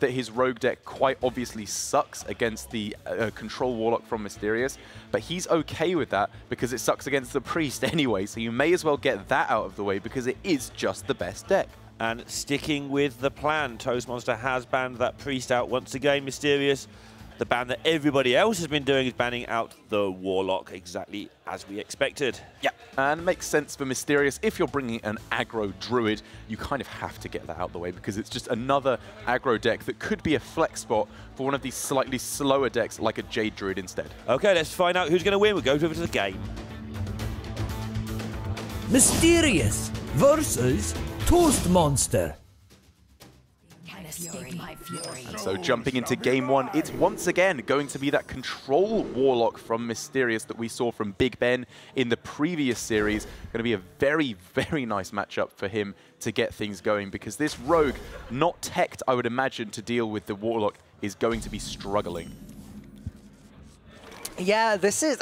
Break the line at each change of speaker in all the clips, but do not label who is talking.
that his rogue deck quite obviously sucks against the control warlock from Mysterious, but he's okay with that because it sucks against the priest anyway, so you may as well get that out of the way because it is just the best deck.
And sticking with the plan, Toastmonster has banned that priest out once again. Mysterious, the ban that everybody else has been doing is banning out the warlock, exactly as we expected.
Yeah, and it makes sense for Mysterious. If you're bringing an aggro druid, you kind of have to get that out of the way because it's just another aggro deck that could be a flex spot for one of these slightly slower decks like a Jade Druid instead.
Okay, let's find out who's going to win. We'll go over to the game.
Mysterious versus Toastmonster.
So jumping into game one, it's once again going to be that control warlock from Mysterious that we saw from Big Ben in the previous series. Going to be a very, very nice matchup for him to get things going because this rogue, not teched, I would imagine, to deal with the warlock, is going to be struggling.
Yeah, this is,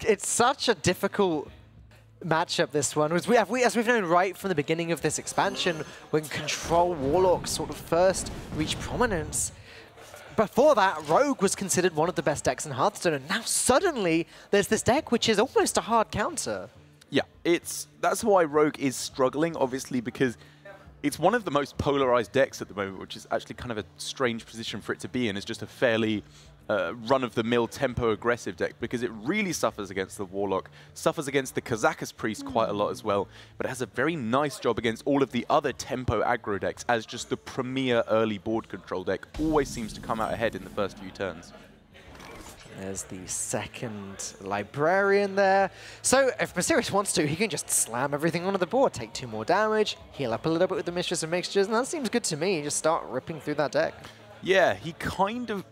it's such a difficult matchup, this one. As we've known right from the beginning of this expansion, when Control Warlock sort of first reached prominence, before that, Rogue was considered one of the best decks in Hearthstone, and now suddenly there's this deck which is almost a hard counter.
Yeah, that's why Rogue is struggling, obviously, because it's one of the most polarized decks at the moment, which is actually kind of a strange position for it to be in. It's just a fairly run-of-the-mill tempo-aggressive deck because it really suffers against the Warlock, suffers against the Kazakus Priest quite a lot as well, but it has a very nice job against all of the other tempo aggro decks as just the premier early board control deck. Always seems to come out ahead in the first few turns.
There's the second Librarian there. So if Mysterious wants to, he can just slam everything onto the board, take 2 more damage, heal up a little bit with the Mistress of Mixtures, and that seems good to me. Just start ripping through that deck.
Yeah, he kind of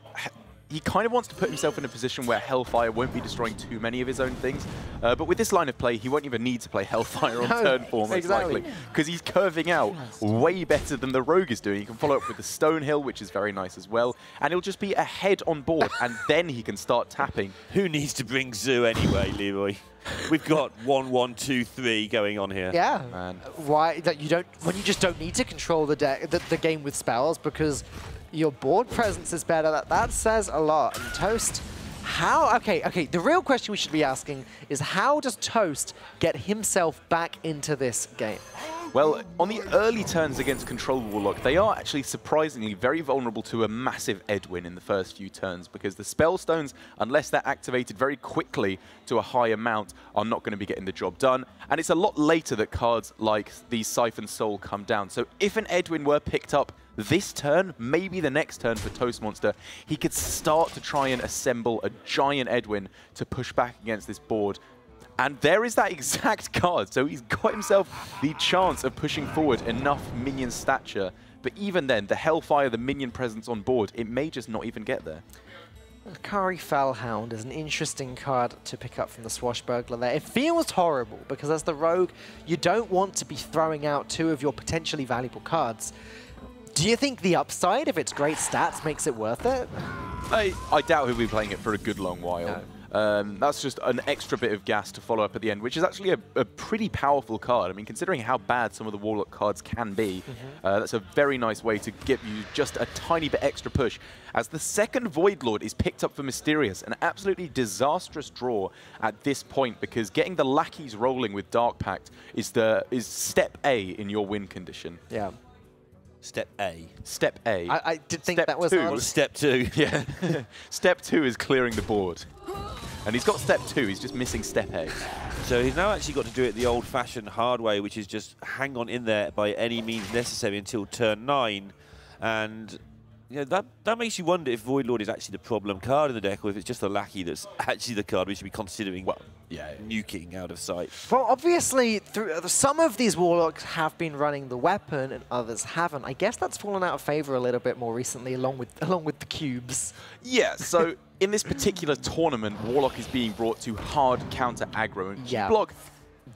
wants to put himself in a position where Hellfire won't be destroying too many of his own things. But with this line of play, he won't even need to play Hellfire on turn 4, most likely. Because he's curving out way better than the Rogue is doing. He can follow up with the Stonehill, which is very nice as well. And he'll just be ahead on board, and then he can start tapping.
Who needs to bring Zoo anyway, Leroy? We've got 1, 1, 2, 3 going on here.
Yeah.
Man.
Why that you don't, when you just don't need to control the deck, the game with spells because your board presence is better. That says a lot. And Toast, how? Okay. The real question we should be asking is how does Toast get himself back into this game?
Well, on the early turns against Control Warlock, they are actually surprisingly very vulnerable to a massive Edwin in the first few turns because the Spellstones, unless they're activated very quickly to a high amount, are not going to be getting the job done. And it's a lot later that cards like the Siphon Soul come down. So if an Edwin were picked up this turn, maybe the next turn for Toastmonster, he could start to try and assemble a giant Edwin to push back against this board. And there is that exact card, so he's got himself the chance of pushing forward enough minion stature. But even then, the Hellfire, the minion presence on board, it may just not even get there.
Kari Fellhound is an interesting card to pick up from the Swashbuckler there. It feels horrible because as the Rogue, you don't want to be throwing out 2 of your potentially valuable cards. Do you think the upside, if it's great stats, makes it worth it?
I doubt he'll be playing it for a good long while.
No.
That's just an extra bit of gas to follow up at the end, which is actually a pretty powerful card. I mean, considering how bad some of the Warlock cards can be, that's a very nice way to give you just a tiny bit extra push. As the second Void Lord is picked up for Mysterious, an absolutely disastrous draw at this point, because getting the lackeys rolling with Dark Pact is step A in your win condition.
Yeah.
Step A.
Step A.
I did think
Step
that was
2.
hard.
Step 2.
Yeah. Step 2 is clearing the board. And he's got step 2, he's just missing step A.
So he's now actually got to do it the old-fashioned hard way, which is just hang on in there by any means necessary until turn 9. And you know, that makes you wonder if Void Lord is actually the problem card in the deck, or if it's just the lackey that's actually the card we should be considering nuking out of sight.
Well, obviously, some of these Warlocks have been running the weapon and others haven't. I guess that's fallen out of favor a little bit more recently, along with the cubes.
Yeah, so in this particular tournament, Warlock is being brought to hard counter aggro. And block,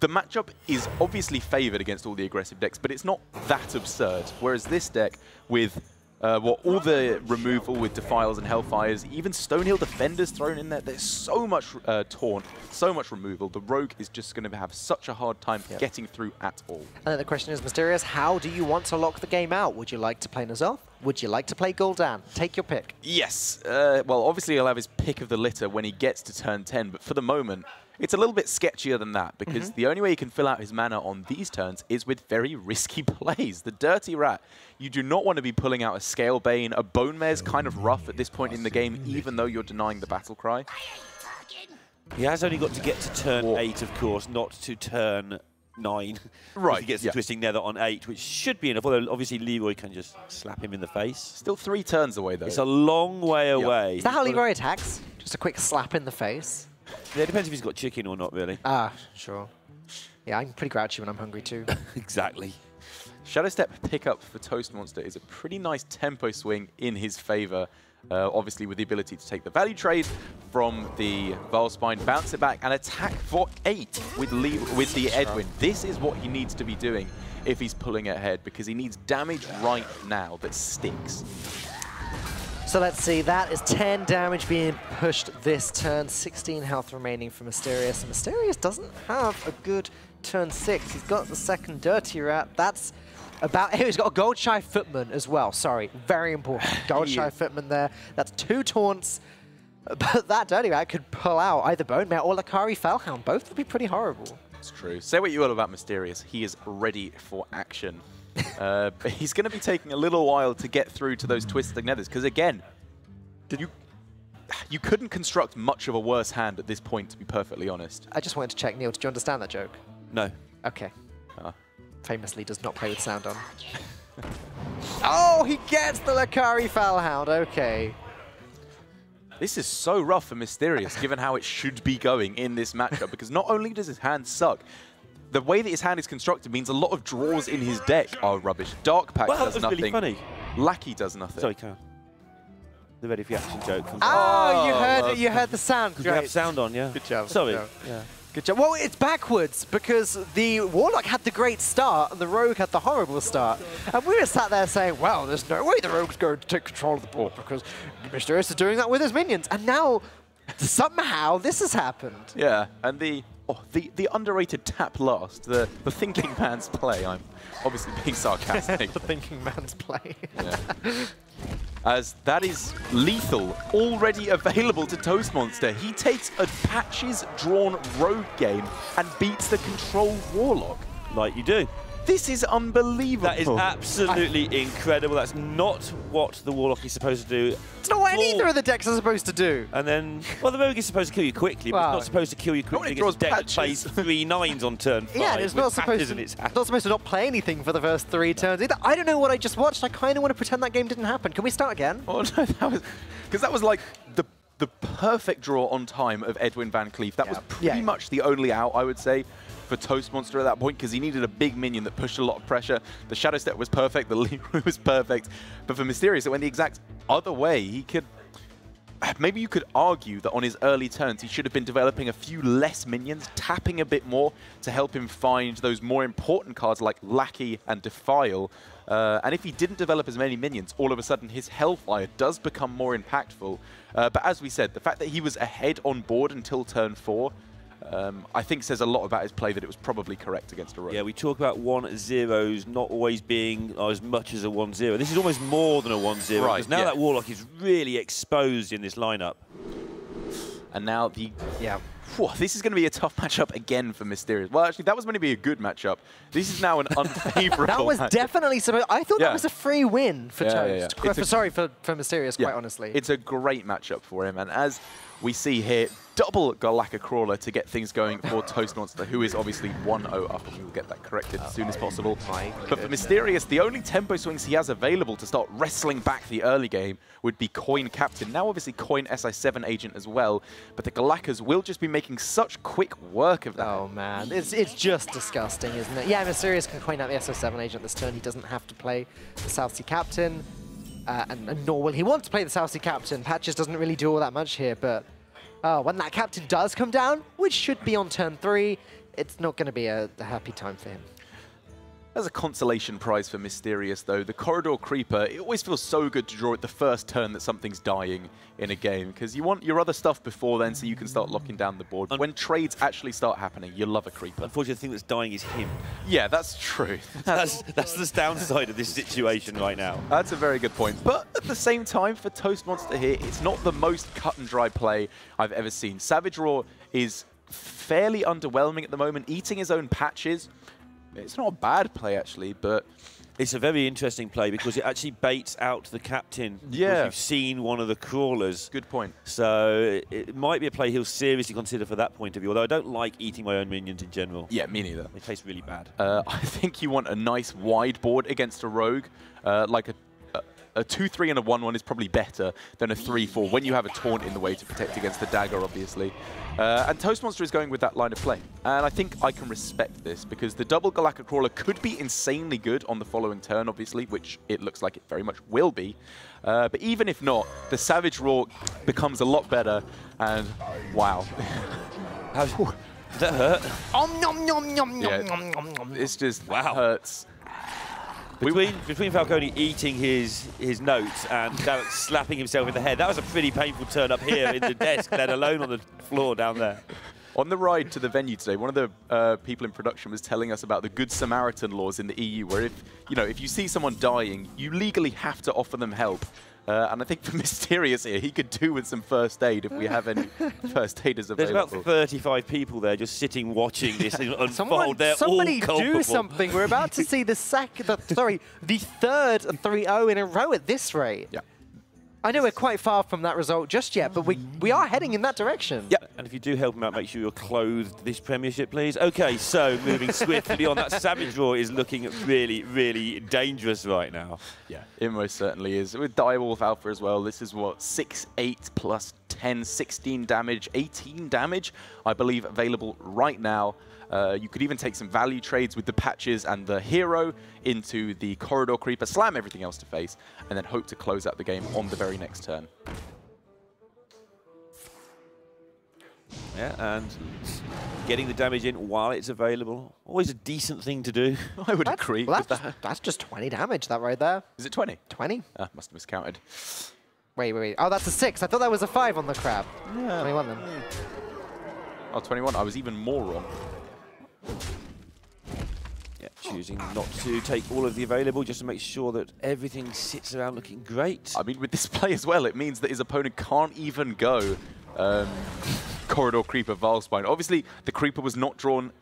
the matchup is obviously favored against all the aggressive decks, but it's not that absurd. Whereas this deck, with all the removal with Defiles and Hellfires, even Stonehill Defenders thrown in there. There's so much taunt, so much removal. The Rogue is just going to have such a hard time getting through at all.
And then the question is, Mysterious, how do you want to lock the game out? Would you like to play N'Zoth? Would you like to play Gul'dan? Take your pick.
Yes. Well, obviously he'll have his pick of the litter when he gets to turn 10, but for the moment, it's a little bit sketchier than that, because the only way he can fill out his mana on these turns is with very risky plays. The Dirty Rat, you do not want to be pulling out a Scale Bane. A Bone Mare's kind of rough at this point in the game, even though you're denying the Battle Cry.
He has only got to get to turn 8, of course, not to turn 9.
Right.
He gets the Twisting Nether on 8, which should be enough, although obviously Leroy can just slap him in the face.
Still 3 turns away, though.
It's a long way away.
Is that how Leroy attacks? Just a quick slap in the face?
Yeah, it depends if he's got chicken or not, really.
Ah, sure. Yeah, I'm pretty grouchy when I'm hungry, too.
Exactly.
Shadow Step pickup for Toastmonster is a pretty nice tempo swing in his favor. Obviously, with the ability to take the value trade from the Vilespine, bounce it back, and attack for 8 with the Edwin. This is what he needs to be doing if he's pulling ahead, because he needs damage right now that sticks.
So let's see, that is 10 damage being pushed this turn, 16 health remaining for Mysterious. And Mysterious doesn't have a good turn 6. He's got the second Dirty Rat. That's about... He's got a Gold Shy Footman as well. Sorry, very important. Gold Shy Footman there. That's 2 taunts. But that Dirty Rat could pull out either Bone Mare or Lakari Fellhound. Both would be pretty horrible.
It's true. Say what you will about Mysterious. He is ready for action. But he's going to be taking a little while to get through to those Twisting Nethers, because again, you couldn't construct much of a worse hand at this point, to be perfectly honest.
I just wanted to check, Neil, did you understand that joke?
No.
Okay. Famously does not play with sound on. Oh, he gets the Lakari Fellhound, okay.
This is so rough for Mysterious, given how it should be going in this matchup, because not only does his hand suck, the way that his hand is constructed means a lot of draws in his deck are rubbish. Dark Pact does
that was
nothing.
really funny.
Lackey does nothing.
Sorry, Carl. The ready for action joke comes
Oh, you heard it. You heard the sound.
Great. You have sound on, yeah.
Good job.
Sorry.
Good job.
Yeah.
Good job. Well, it's backwards because the Warlock had the great start and the Rogue had the horrible start. And we were sat there saying, well, there's no way the Rogue's going to take control of the board because Mysterious is doing that with his minions. And now, somehow, this has happened.
Yeah, and the underrated tap last, the thinking man's play. I'm obviously being sarcastic.
The thinking man's play.
Yeah. As that is lethal, already available to Toastmonster. He takes a patches-drawn Rogue game and beats the Control Warlock.
Like you do.
This is unbelievable.
That is absolutely incredible. That's not what the Warlock is supposed to do.
It's not what either of the decks are supposed to do.
And then, well, the Rogue is supposed to kill you quickly, but it's not supposed to kill you quickly against a deck that plays 3 9s on turn 5.
Yeah, it's not supposed to not play anything for the first 3 turns either. I don't know what I just watched. I kind of want to pretend that game didn't happen. Can we start again?
Oh no, that was like the perfect draw on time of Edwin Van Cleef. That was pretty much the only out, I would say, for Toastmonster at that point, because he needed a big minion that pushed a lot of pressure. The Shadow Step was perfect, the Leroy was perfect, but for Mysterious it went the exact other way. He could... Maybe you could argue that on his early turns he should have been developing a few less minions, tapping a bit more to help him find those more important cards like Lackey and Defile. And if he didn't develop as many minions, all of a sudden his Hellfire does become more impactful. But as we said, the fact that he was ahead on board until turn 4, I think says a lot about his play that it was probably correct against a Rogue.
Yeah, we talk about 1-0s not always being as much as a 1-0. This is almost more than a 1-0,
right,
because now that Warlock is really exposed in this lineup.
And now this is going to be a tough matchup again for Mysterious. Well, actually, that was going to be a good matchup. This is now an unfavorable
That was
matchup.
definitely supposed... I thought that was a free win for Toast.
Sorry,
for Mysterious, quite honestly.
It's a great matchup for him. And as we see here, double Galactic Crawler to get things going for Toastmonster, who is obviously 1-0 up, and we will get that corrected as soon as possible. But for Mysterious, the only tempo swings he has available to start wrestling back the early game would be Coin Captain. Now obviously Coin SI7 Agent as well, but the Galacas will just be making such quick work of that.
Oh man, it's just disgusting, isn't it? Yeah, Mysterious can coin out the SI7 Agent this turn. He doesn't have to play the South Sea Captain, and nor will he want to play the South Sea Captain. Patches doesn't really do all that much here, but when that Captain does come down, which should be on turn 3, it's not going to be a happy time for him.
As a consolation prize for Mysterious, though, the Corridor Creeper, it always feels so good to draw it the first turn that something's dying in a game, because you want your other stuff before then so you can start locking down the board. When trades actually start happening, you love a Creeper.
Unfortunately, the thing that's dying is him.
Yeah, that's true.
That's the downside of this situation right now.
That's a very good point. But at the same time, for Toastmonster here, it's not the most cut and dry play I've ever seen. Savage Roar is fairly underwhelming at the moment, eating his own patches. It's not a bad play, actually, but...
It's a very interesting play because it actually baits out the captain.
Yeah.
You've seen one of the crawlers.
Good point.
So it might be a play he'll seriously consider for that point of view, although I don't like eating my own minions in general.
Yeah, me neither.
It tastes really bad.
I think you want a nice wide board against a rogue, like a 2-3 and a 1-1 is probably better than a 3-4 when you have a taunt in the way to protect against the dagger, obviously. And Toastmonster is going with that line of play. And I think I can respect this because the double Galactic Crawler could be insanely good on the following turn, obviously, which it looks like it very much will be. But even if not, the Savage Roar becomes a lot better. And wow.
Did that hurt?
It's just
wow.
Hurts.
Between Falcone eating his notes and Derek slapping himself in the head, that was a pretty painful turn up here in the desk, let alone on the floor down there.
On the ride to the venue today, one of the people in production was telling us about the Good Samaritan laws in the EU, where if you see someone dying, you legally have to offer them help. And I think for Mysterious here, he could do with some first aid if we have any first aiders available.
There's about 35 people there just sitting watching this unfold. They're
somebody
all culpable.
do something. We're about to see the third 3-0 in a row at this rate.
Yeah.
I know we're quite far from that result just yet, but we are heading in that direction.
Yeah, and if you do help him out, make sure you're clothed this Premiership, please. Okay, so moving swiftly on, that Savage Roar is looking really, really dangerous right now.
Yeah, it most certainly is. With Direwolf Alpha as well, this is what, 6-8 plus 10, 16 damage, 18 damage, I believe, available right now. You could even take some value trades with the patches and the hero into the Corridor Creeper, slam everything else to face, and then hope to close out the game on the very next turn.
Yeah, and getting the damage in while it's available, always a decent thing to do.
I would agree with that.
That's just 20 damage, that right there.
Is it 20?
20?
Must have miscounted.
Wait. Oh, that's a 6. I thought that was a 5 on the crab.
Yeah.
21 then.
Oh, 21. I was even more wrong.
Yeah, choosing not to take all of the available just to make sure that everything sits around looking great.
I mean, with this play as well, it means that his opponent can't even go Corridor Creeper Vilespine. Obviously, the Creeper was not drawn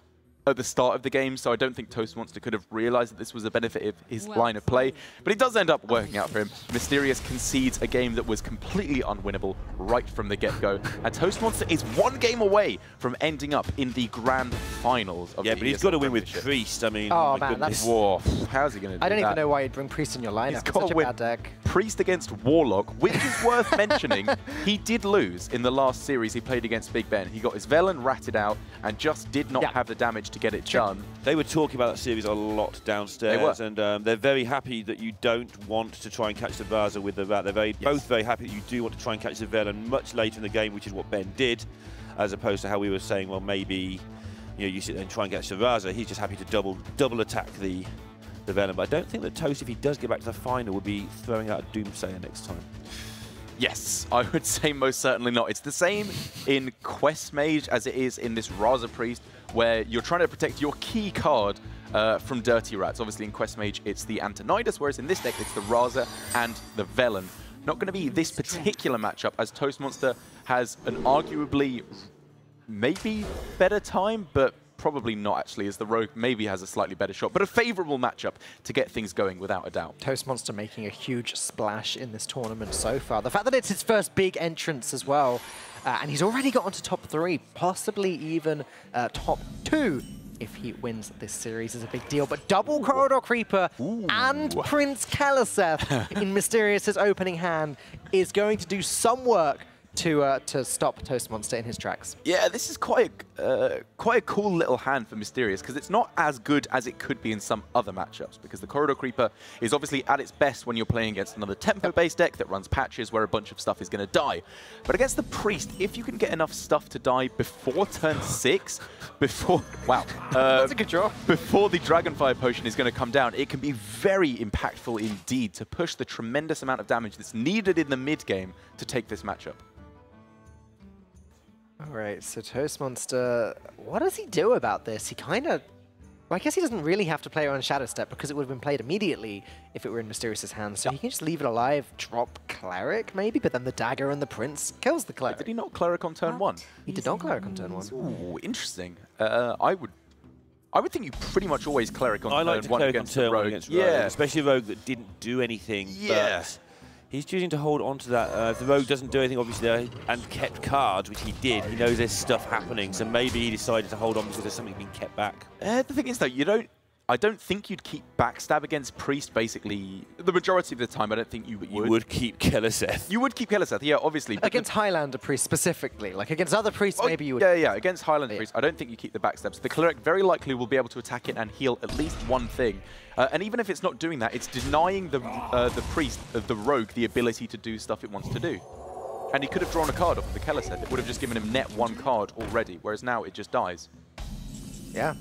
at the start of the game, so I don't think Toastmonster could have realized that this was a benefit of his line of play. But it does end up working out for him. Mysterious concedes a game that was completely unwinnable right from the get-go. And Toastmonster is one game away from ending up in the grand finals of the
but he's got to win with Priest. I mean,
oh,
my
man,
goodness.
Whoa, how's he going to do that?
I don't even know why you'd bring Priest in your lineup.
He's
It's
got
such
to
a
win
bad deck.
Priest against Warlock, which is worth mentioning. He did lose in the last series he played against Big Ben. He got his Velen ratted out and just did not have the damage to get it done.
They were talking about that series a lot downstairs, and they're very happy that you don't want to try and catch the Vaza with the Rat. They're both very happy that you do want to try and catch the Velen much later in the game, which is what Ben did, as opposed to how we were saying, well, maybe you sit there and try and catch the Vaza. He's just happy to double attack the Velen. But I don't think that Toast, if he does get back to the final, would be throwing out a Doomsayer next time.
Yes, I would say most certainly not. It's the same in Quest Mage as it is in this Raza Priest, where you're trying to protect your key card from Dirty Rats. Obviously in Quest Mage it's the Antonidas, whereas in this deck it's the Raza and the Velen. Not going to be this particular matchup, as Toastmonster has an arguably maybe better time, but probably not actually, as the Rogue maybe has a slightly better shot, but a favourable matchup to get things going without a doubt.
Toastmonster making a huge splash in this tournament so far. The fact that it's his first big entrance as well, and he's already got onto top 3, possibly even top 2 if he wins this series, is a big deal. But double Corridor Creeper and Prince Kaliseth in Mysterious's opening hand is going to do some work to stop Toastmonster in his tracks.
Yeah, this is quite a cool little hand for Mysterious, because it's not as good as it could be in some other matchups, because the Corridor Creeper is obviously at its best when you're playing against another tempo-based deck that runs patches where a bunch of stuff is going to die. But against the Priest, if you can get enough stuff to die before turn 6, before... Wow.
That's a good draw.
Before the Dragonfire Potion is going to come down, it can be very impactful indeed to push the tremendous amount of damage that's needed in the mid-game to take this matchup.
All right, so Toastmonster, what does he do about this? He kind of... Well, I guess he doesn't really have to play around Shadow Step because it would have been played immediately if it were in Mysterious's hands. So he can just leave it alive, drop Cleric maybe, but then the Dagger and the Prince kills the Cleric.
Did he not Cleric on turn 1?
He did not Cleric on turn 1.
Ooh, interesting. I would think you pretty much always Cleric on turn 1 against
turn
Rogue.
Against Rogue, especially a Rogue that didn't do anything.
Yeah.
But he's choosing to hold on to that. If the Rogue doesn't do anything, obviously, and kept cards, which he did, he knows there's stuff happening, so maybe he decided to hold on because there's something being kept back.
The thing is, though, I don't think you'd keep Backstab against Priest, basically. The majority of the time, I don't think you would.
You would keep Keleseth.
You would keep Keleseth, yeah, obviously.
Against Highlander Priest specifically. Like, against other Priests, maybe you would.
Yeah, against Highlander Priest, I don't think you keep the Backstabs. The Cleric very likely will be able to attack it and heal at least one thing. And even if it's not doing that, it's denying the Priest, the Rogue, the ability to do stuff it wants to do. And he could have drawn a card off of the Keleseth. It would have just given him net one card already, whereas now it just dies.
Yeah.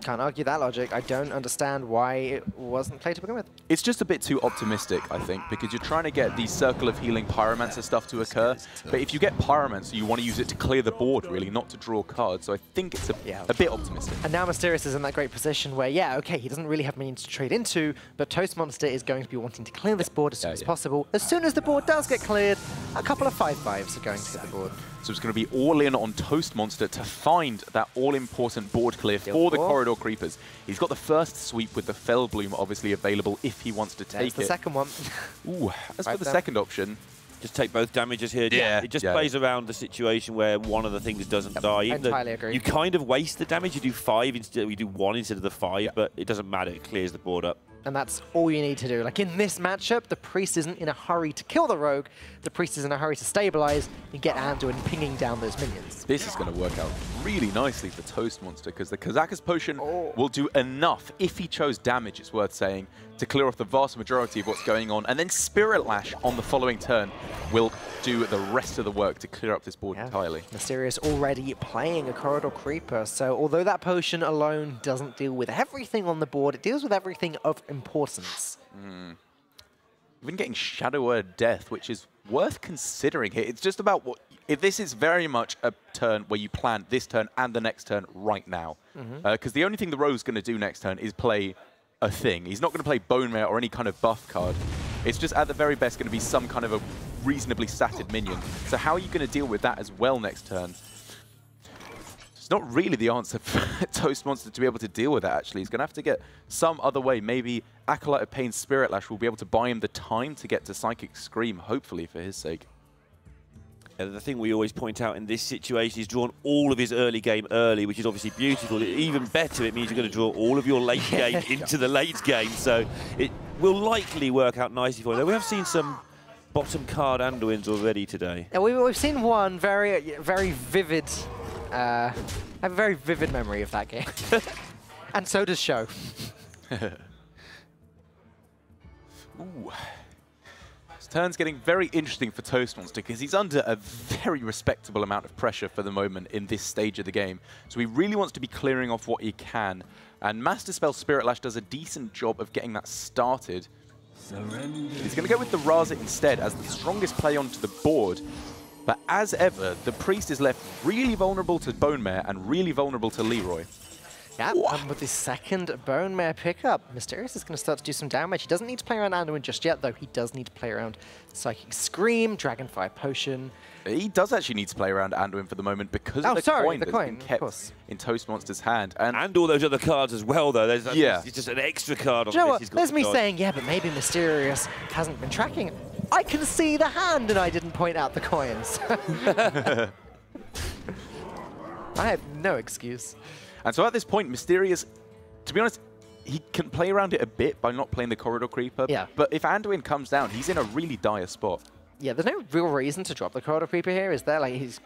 Can't argue that logic. I don't understand why it wasn't played to begin with.
It's just a bit too optimistic, I think, because you're trying to get the Circle of Healing Pyromancer stuff to occur. But if you get Pyromancer, you want to use it to clear the board, really, not to draw cards. So I think it's a bit optimistic.
And now Mysterious is in that great position where, yeah, okay, he doesn't really have minions to trade into, but Toastmonster is going to be wanting to clear this board as soon as possible. As soon as the board does get cleared, a couple of 5/5s are going to hit the board.
So it's going to be all in on Toastmonster to find that all-important board clear for the Corridor Creepers. He's got the first sweep with the Fell Bloom obviously available if he wants to take it.
That's the second one.
Ooh, as for the second option...
Just take both damages here. Yeah, it just plays around the situation where one of the things doesn't die.
I entirely agree.
You kind of waste the damage. You do 5 instead. You do 1 instead of the 5, but it doesn't matter. It clears the board up.
And that's all you need to do. Like in this matchup, the Priest isn't in a hurry to kill the Rogue. The Priest is in a hurry to stabilize and get Anduin pinging down those minions.
This is going to work out really nicely for Toastmonster because the Kazakus Potion will do enough, if he chose damage, it's worth saying, to clear off the vast majority of what's going on. And then Spirit Lash on the following turn will do the rest of the work to clear up this board entirely.
Mysterious already playing a Corridor Creeper, so although that potion alone doesn't deal with everything on the board, it deals with everything of importance.
We've been getting Shadow Word Death, which is worth considering here. It's just about what... If this is very much a turn where you plan this turn and the next turn right now. Because the only thing the Rogue's going to do next turn is play a thing. He's not going to play Bone Mare or any kind of buff card. It's just at the very best going to be some kind of a reasonably statted minion. So how are you going to deal with that as well next turn? It's not really the answer for Toastmonster to be able to deal with that, actually. He's going to have to get some other way. Maybe Acolyte of Pain Spirit Lash will be able to buy him the time to get to Psychic Scream, hopefully, for his sake.
The thing we always point out in this situation, he's drawn all of his early game early, which is obviously beautiful. Even better, it means you're going to draw all of your late game into the late game. So it will likely work out nicely for him. We have seen some bottom card Anduins already today.
Yeah, we've seen one very vivid. I have a very vivid memory of that game. And so does Show.
Ooh. This turn's getting very interesting for Toastmonster because he's under a very respectable amount of pressure for the moment in this stage of the game. So he really wants to be clearing off what he can. And Master Spell Spirit Lash does a decent job of getting that started. He's going to go with the Raza instead as the strongest play onto the board. But as ever, the Priest is left really vulnerable to Bone Mare and really vulnerable to Leroy.
Yeah, and with the second Bone Mare pickup, Mysterious is going to start to do some damage. He doesn't need to play around Anduin just yet, though. He does need to play around Psychic Scream, Dragonfire Potion.
He does actually need to play around Anduin for the moment because of the coin that's been kept in Toastmonster's hand.
And all those other cards as well, though. There's it's just an extra card on this.
What? There's me saying, yeah, but maybe Mysterious hasn't been tracking it. I can see the hand, and I didn't point out the coins. I have no excuse.
And so at this point, Mysterious, to be honest, he can play around it a bit by not playing the Corridor Creeper.
Yeah.
But if Anduin comes down, he's in a really dire spot.
Yeah, there's no real reason to drop the Corridor Creeper here, is there? Like, he's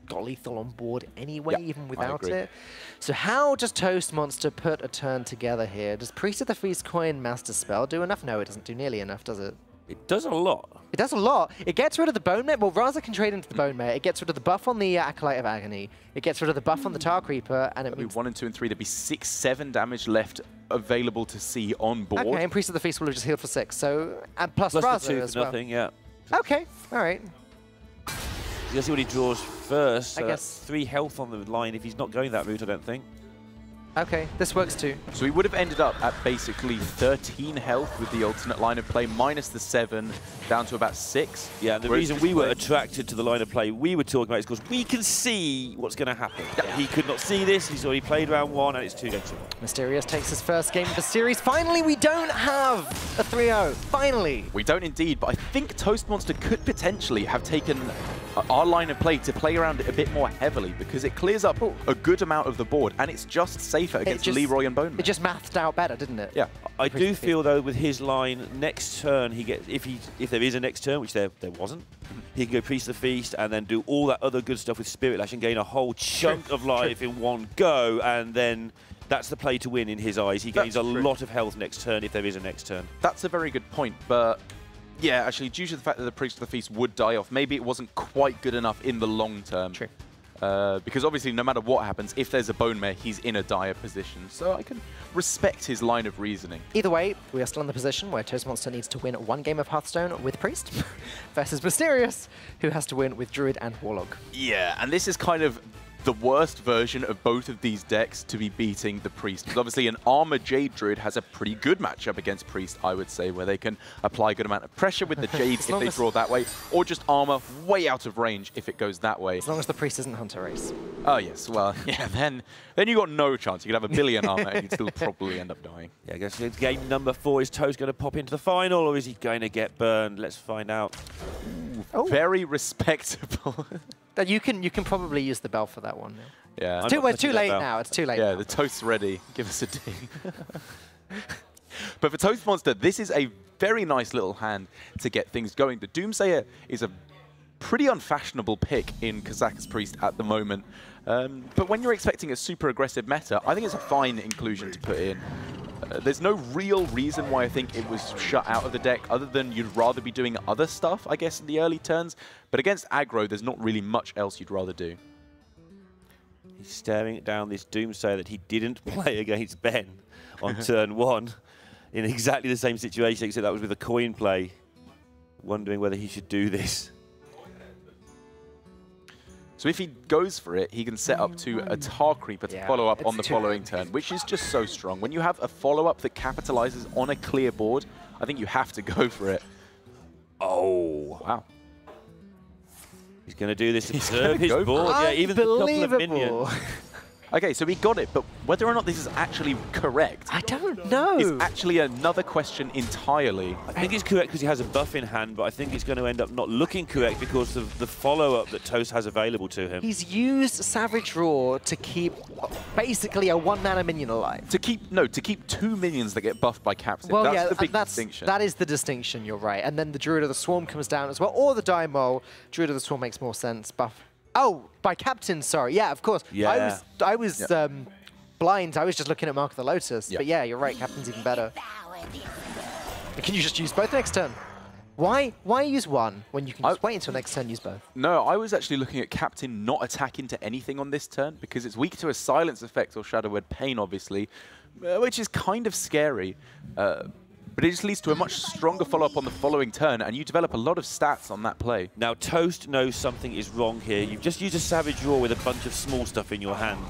got lethal on board anyway, even without it. So how does Toastmonster put a turn together here? Does Priest of the Feast coin Master Spell do enough? No, it doesn't do nearly enough, does it?
It does a lot.
It does a lot. It gets rid of the Bone Mare. Well, Raza can trade into the Bone Mare. It gets rid of the buff on the Acolyte of Agony. It gets rid of the buff on the Tar Creeper, and it means
1 and 2 and 3. There'd be 6, 7 damage left available to see on board.
Okay, and Priest of the Feast will have just healed for 6. So, and plus
Plus
Raza
the 2
as
for
well.
nothing, yeah.
Okay, all right.
Let's see what he draws first. So
I
that's
guess
3 health on the line if he's not going that route, I don't think.
Okay, this works too.
So he would have ended up at basically 13 health with the alternate line of play, minus the 7, down to about 6.
Yeah, the reason we were attracted to the line of play we were talking about is because we can see what's going to happen. Yeah. He could not see this. He's already played round 1, and it's 2 games to 1.
Mysterious takes his first game of the series. Finally, we don't have a 3-0. Finally.
We don't indeed, but I think Toastmonster could potentially have taken our line of play to play around it a bit more heavily, because it clears up a good amount of the board, and it's just safer against Leroy and Bone.
It just mathed out better, didn't it?
Yeah.
I do feel, though, with his line, next turn, he gets if there is a next turn, which there wasn't, he can go Priest of the Feast and then do all that other good stuff with Spirit Lash and gain a whole chunk of life in one go, and then that's the play to win in his eyes. He gains a lot of health next turn if there is a next turn.
That's a very good point, but yeah, actually, due to the fact that the Priest of the Feast would die off, maybe it wasn't quite good enough in the long term.
True.
Because obviously, no matter what happens, if there's a Bone Mare, he's in a dire position. So I can respect his line of reasoning.
Either way, we are still in the position where Toastmonster needs to win 1 game of Hearthstone with Priest versus Mysterious, who has to win with Druid and Warlock.
Yeah, and this is kind of the worst version of both of these decks to be beating the Priest. Because obviously an Armor Jade Druid has a pretty good matchup against Priest, I would say, where they can apply a good amount of pressure with the Jades if they draw that way, or just armor way out of range if it goes that way.
As long as the Priest isn't Hunter Race.
Oh yes, well, yeah, then you got no chance. You could have a billion armor and you'd still probably end up dying.
Yeah, I guess game number 4, is Toast going to pop into the final, or is he going to get burned? Let's find out.
Ooh, very respectable.
You can probably use the bell for that one now.
Yeah.
It's too late now. It's too late now.
The toast's ready. Give us a ding. But for Toastmonster, this is a very nice little hand to get things going. The Doomsayer is a pretty unfashionable pick in Kazaka's Priest at the moment. But when you're expecting a super aggressive meta, I think it's a fine inclusion to put in. There's no real reason why I think it was shut out of the deck, other than you'd rather be doing other stuff, I guess, in the early turns. But against aggro, there's not really much else you'd rather do.
He's staring down this Doomsayer that he didn't play against Ben on turn 1 in exactly the same situation, except that was with a coin play, wondering whether he should do this.
So if he goes for it, he can set up to a Tar Creeper to follow up on the following turn, which is just so strong. When you have a follow-up that capitalizes on a clear board, I think you have to go for it.
Oh.
Wow.
He's going to do this to preserve his board. Yeah, even a couple of minions.
Okay, so we got it, but whether or not this is actually correct,
I don't know.
Is actually another question entirely.
I think it's correct because he has a buff in hand, but I think it's going to end up not looking correct because of the follow-up that Toast has available to him.
He's used Savage Roar to keep basically a 1-mana minion alive.
To keep 2 minions that get buffed by Captain.
Well,
that's
yeah,
the big distinction.
That is the distinction, you're right. And then the Druid of the Swarm comes down as well, or the Daimon. Druid of the Swarm makes more sense. Buff. Oh, by Captain, sorry. Yeah, of course.
Yeah.
I was blind. I was just looking at Mark of the Lotus.
Yeah.
But yeah, you're right. Captain's even better. Can you just use both next turn? Why use one when you can just wait until next turn and use both?
No, I was actually looking at Captain not attacking to anything on this turn because it's weak to a silence effect or Shadow Word Pain, obviously, which is kind of scary. But it just leads to a much stronger follow-up on the following turn, and you develop a lot of stats on that play.
Now, Toast knows something is wrong here. You've just used a Savage Roar with a bunch of small stuff in your hand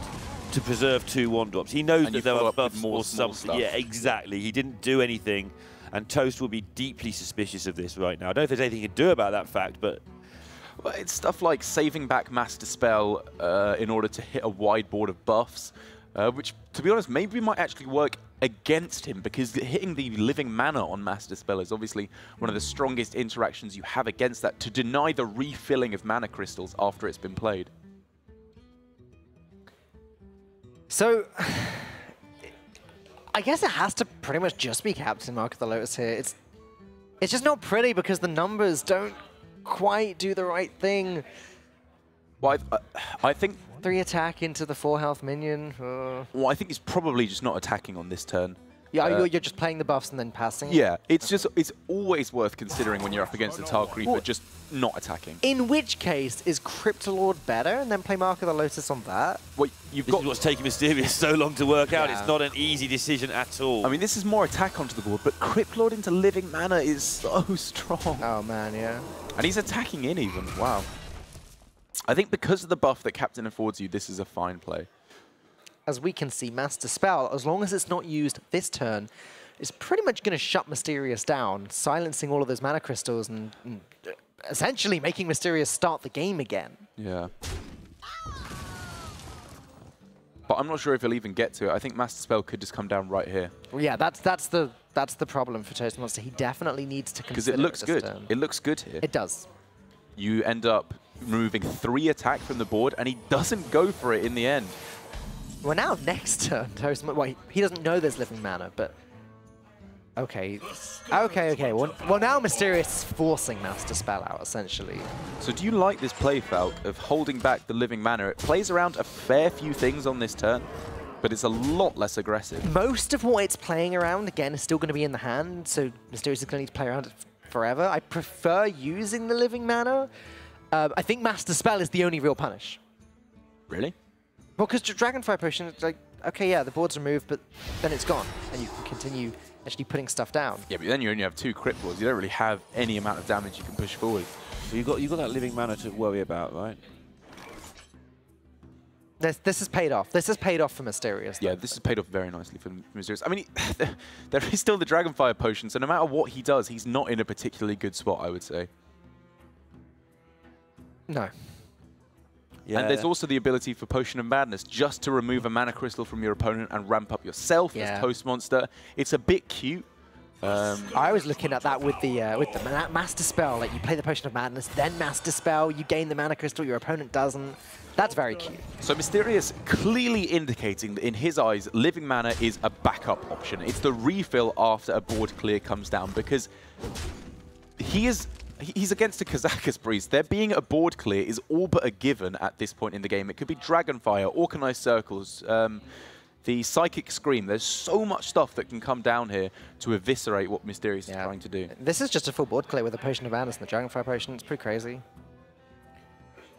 to preserve 2 1-drops. He knows that there are buffs or something. Stuff. Yeah, exactly. He didn't do anything, and Toast will be deeply suspicious of this right now. I don't know if there's anything he can do about that fact, but...
Well, it's stuff like saving back Master Spell in order to hit a wide board of buffs, which, to be honest, maybe might actually work against him, because hitting the living mana on Master Spell is obviously one of the strongest interactions you have against that, to deny the refilling of mana crystals after it's been played.
So, I guess it has to pretty much just be Captain Mark of the Lotus here. It's just not pretty because the numbers don't quite do the right thing.
Well, I think...
3 attack into the 4 health minion.
Well, I think he's probably just not attacking on this turn.
Yeah, you're just playing the buffs and then passing.
Yeah, it's always worth considering when you're up against a Tile Creeper, just not attacking.
In which case, is Cryptolord better and then play Mark of the Lotus on that?
Well,
This is what's taking Mysterious so long to work out. It's not an easy decision at all.
I mean, this is more attack onto the board, but Cryptolord into Living Mana is so strong.
Oh man, yeah.
And he's attacking in even, wow. I think because of the buff that Captain affords you, this is a fine play.
As we can see, Master Spell, as long as it's not used this turn, is pretty much going to shut Mysterious down, silencing all of those mana crystals and essentially making Mysterious start the game again.
Yeah. But I'm not sure if he'll even get to it. I think Master Spell could just come down right here.
Well, yeah, that's the problem for Toastmonster. He definitely needs to consider
because it looks good.
Turn.
It looks good here.
It does.
You end up removing 3 attack from the board, and he doesn't go for it in the end.
Well, now next turn, Toastmonster. Well, he doesn't know there's Living Mana, but okay. Well, now Mysterious is forcing Master Spell out essentially.
So do you like this play, Falk, of holding back the Living Mana? It plays around a fair few things on this turn, but it's a lot less aggressive.
Most of what it's playing around, again, is still going to be in the hand, so Mysterious is going to need to play around it forever. I prefer using the Living Mana. I think Master Spell is the only real punish.
Really?
Well, because Dragonfire Potion, it's like, okay, yeah, the board's removed, but then it's gone, and you can continue actually putting stuff down.
Yeah, but then you only have 2 crit boards. You don't really have any amount of damage you can push forward.
So you got that Living Mana to worry about, right?
This has paid off. This has paid off for Mysterious.
Yeah, this has paid off very nicely for Mysterious. I mean, there is still the Dragonfire Potion, so no matter what he does, he's not in a particularly good spot, I would say.
No.
Yeah.
And there's also the ability for Potion of Madness just to remove a mana crystal from your opponent and ramp up yourself as Toastmonster. It's a bit cute.
I was looking at that with the Master Spell. Like, you play the Potion of Madness, then Master Spell, you gain the mana crystal, your opponent doesn't. That's very cute.
So Mysterious clearly indicating that in his eyes, Living Mana is a backup option. It's the refill after a board clear comes down, because he's against a Kazakus Breeze. There being a board clear is all but a given at this point in the game. It could be Dragonfire, Organized Circles, the Psychic Scream. There's so much stuff that can come down here to eviscerate what Mysterious is trying to do.
This is just a full board clear with the Potion of Madness and the Dragonfire Potion. It's pretty crazy.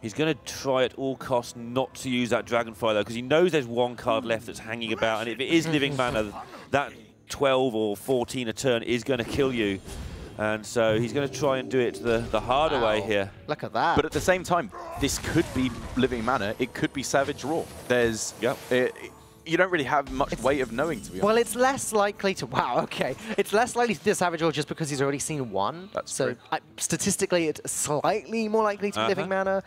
He's going to try at all costs not to use that Dragonfire, though, because he knows there's 1 card left that's hanging about, and if it is Living Mana, that 12 or 14 a turn is going to kill you. And so he's going to try and do it the harder way here.
Look at that.
But at the same time, this could be Living Mana. It could be Savage Raw. There's... you don't really have much way of knowing, to be honest.
Well, it's less likely to... Wow, okay. It's less likely to be a Savage Raw just because he's already seen 1.
That's
true. Statistically, it's slightly more likely to be Living Mana.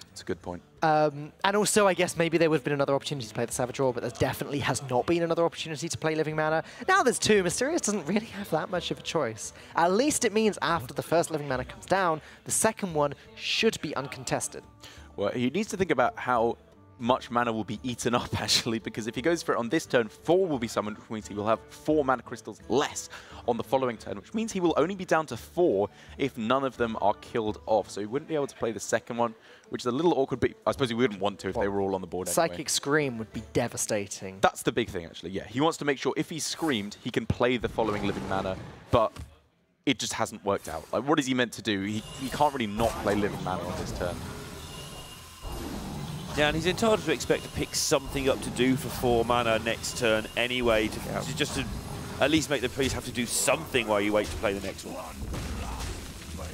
That's a good point.
And also, I guess maybe there would have been another opportunity to play the Savage Raw, but there definitely has not been another opportunity to play Living Mana. Now there's 2. Mysterious doesn't really have that much of a choice. At least it means after the first Living Mana comes down, the second one should be uncontested.
Well, he needs to think about how much mana will be eaten up, actually, because if he goes for it on this turn, 4 will be summoned, which means he will have 4 mana crystals less on the following turn, which means he will only be down to 4 if none of them are killed off. So he wouldn't be able to play the second one, which is a little awkward, but I suppose he wouldn't want to if they were all on the board anyway.
Psychic Scream would be devastating.
That's the big thing, actually, yeah. He wants to make sure if he's screamed, he can play the following Living Mana, but it just hasn't worked out. Like, what is he meant to do? He can't really not play Living Mana on this turn.
Yeah, and he's entitled to expect to pick something up to do for 4 mana next turn anyway, just to at least make the priest have to do something while you wait to play the next one.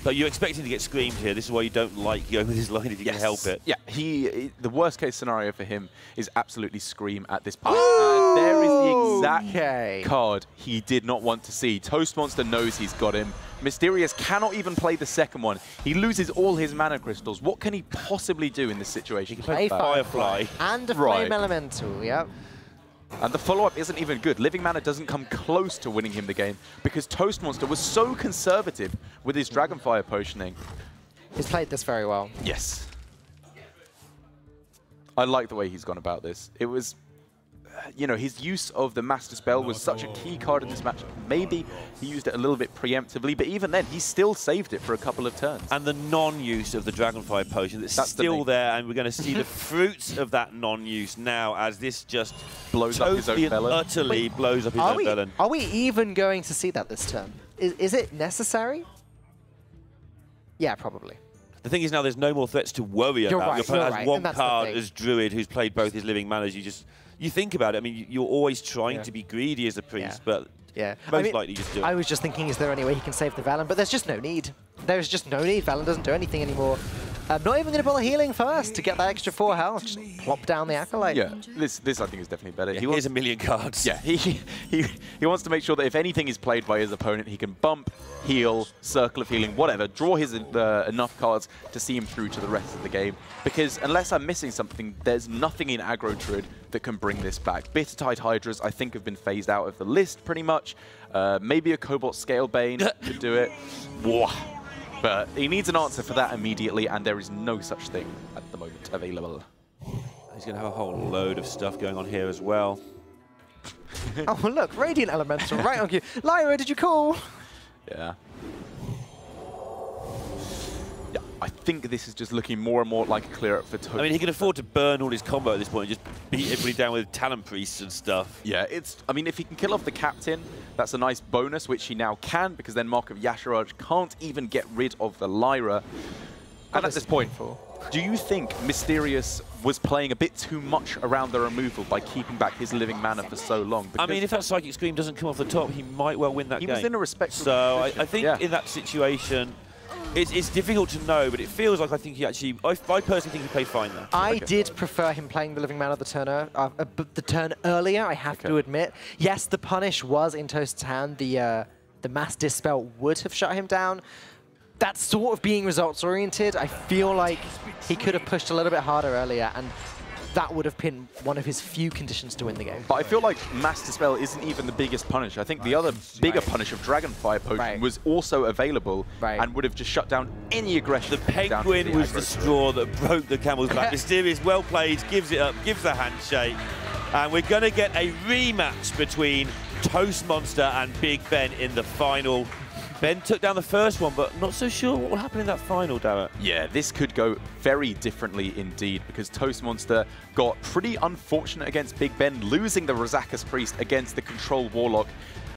But you're expecting to get screamed here. This is why you don't like going with his line if you can help it.
Yeah, the worst case scenario for him is absolutely scream at this point. And there is the exact card he did not want to see. Toastmonster knows he's got him. Mysterious cannot even play the second one. He loses all his mana crystals. What can he possibly do in this situation?
He can play Firefly.
And a Flame Elemental, yep.
And the follow-up isn't even good. Living Mana doesn't come close to winning him the game because Toastmonster was so conservative with his Dragonfire potioning.
He's played this very well.
Yes. I like the way he's gone about this. It was... you know, his use of the Master Spell was such a key card in this match. Maybe he used it a little bit preemptively, but even then, he still saved it for a couple of turns.
And the non-use of the Dragonfire Potion that's still there, and we're going to see the fruits of that non-use now as this just
blows up his own Velen.
Utterly blows up his own Velen.
Are we even going to see that this turn? Is it necessary? Yeah, probably.
The thing is now there's no more threats to worry about.
Right,
Your opponent has one
and
card as Druid who's played both his living manas. You think about it. I mean, you're always trying to be greedy as a priest, but most likely just do it.
I was just thinking, is there any way he can save the Velen? But there's just no need. There's just no need. Velen doesn't do anything anymore. I'm not even going to bother healing first to get that extra 4 health. Just plop down the Acolyte.
Yeah, this I think is definitely better.
Yeah, here's a million cards.
Yeah, he wants to make sure that if anything is played by his opponent, he can bump, heal, circle of healing, whatever, draw his enough cards to see him through to the rest of the game. Because unless I'm missing something, there's nothing in Aggro Druid that can bring this back. Bittertide Hydras, I think, have been phased out of the list pretty much. Maybe a Cobalt Scalebane could do it. Whoa. But he needs an answer for that immediately, and there is no such thing at the moment available.
He's going to have a whole load of stuff going on here as well.
Oh, look, Radiant Elemental right on cue. Lyra, did you call?
Yeah. Yeah, I think this is just looking more and more like a clear up for Toastmonster.
I mean, he can afford to burn all his combo at this point and just beat everybody down with Talon Priests and stuff.
Yeah, I mean, if he can kill off the Captain, that's a nice bonus, which he now can, because then Mark of Yasharaj can't even get rid of the Lyra. And at this point, do you think Mysterious was playing a bit too much around the removal by keeping back his living mana for so long?
I mean, if that Psychic Scream doesn't come off the top, he might well win that game.
He was in a respectable
So
position.
I think in that situation, it's difficult to know, but it feels like I think he actually, I personally think he played fine there.
I did prefer him playing the living mana the turn earlier, I have to admit. Yes, the punish was in Toast's hand. The Mass Dispel would have shut him down. That's sort of being results-oriented. I feel like he could have pushed a little bit harder earlier, and that would have been one of his few conditions to win the game.
But I feel like Mass Dispel isn't even the biggest punish. I think the other bigger punish of Dragonfire Potion was also available and would have just shut down any aggression.
The Penguin was the straw that broke the camel's back. Mysterious, well played, gives it up, gives the handshake. And we're going to get a rematch between Toastmonster and Big Ben in the final. Ben took down the first one, but not so sure what will happen in that final, Darrett.
Yeah, this could go very differently indeed, because Toastmonster got pretty unfortunate against Big Ben, losing the Razakus Priest against the Control Warlock.